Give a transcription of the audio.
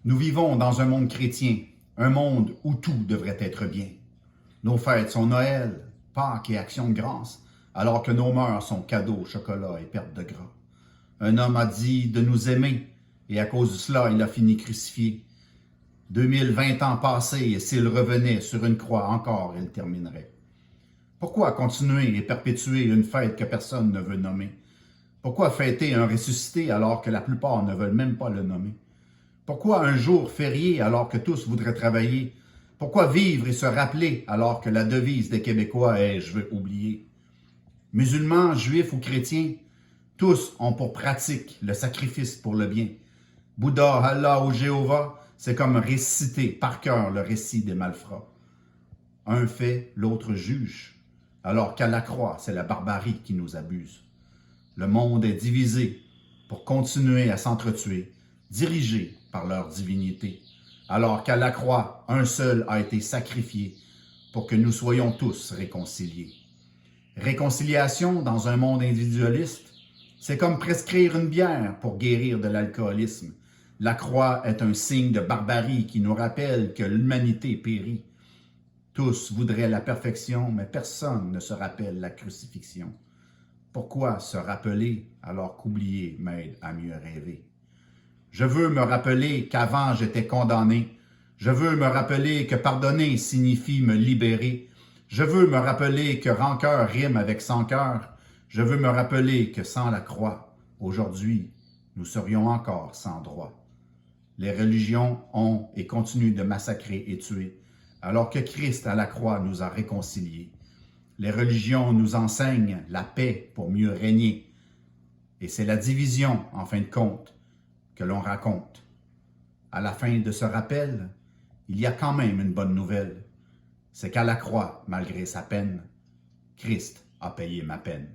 Nous vivons dans un monde chrétien, un monde où tout devrait être bien. Nos fêtes sont Noël, Pâques et Action de grâce, alors que nos mœurs sont cadeaux, chocolat et perte de gras. Un homme a dit de nous aimer, et à cause de cela, il a fini crucifié. 2020 ans passés, et s'il revenait sur une croix encore, il terminerait. Pourquoi continuer et perpétuer une fête que personne ne veut nommer? Pourquoi fêter un ressuscité alors que la plupart ne veulent même pas le nommer? Pourquoi un jour férié alors que tous voudraient travailler? Pourquoi vivre et se rappeler alors que la devise des Québécois est « je veux oublier ». Musulmans, juifs ou chrétiens, tous ont pour pratique le sacrifice pour le bien. Bouddha, Allah ou Jéhovah, c'est comme réciter par cœur le récit des malfrats. Un fait, l'autre juge, alors qu'à la croix, c'est la barbarie qui nous abuse. Le monde est divisé pour continuer à s'entretuer, dirigé par leur divinité, alors qu'à la croix, un seul a été sacrifié pour que nous soyons tous réconciliés. Réconciliation dans un monde individualiste, c'est comme prescrire une bière pour guérir de l'alcoolisme. La croix est un signe de barbarie qui nous rappelle que l'humanité périt. Tous voudraient la perfection, mais personne ne se rappelle la crucifixion. Pourquoi se rappeler alors qu'oublier m'aide à mieux rêver? Je veux me rappeler qu'avant j'étais condamné. Je veux me rappeler que pardonner signifie me libérer. Je veux me rappeler que rancœur rime avec sans cœur. Je veux me rappeler que sans la croix, aujourd'hui, nous serions encore sans droit. Les religions ont et continuent de massacrer et tuer, alors que Christ à la croix nous a réconciliés. Les religions nous enseignent la paix pour mieux régner. Et c'est la division, en fin de compte, que l'on raconte. À la fin de ce rappel, il y a quand même une bonne nouvelle. C'est qu'à la croix, malgré sa peine, Christ a payé ma peine.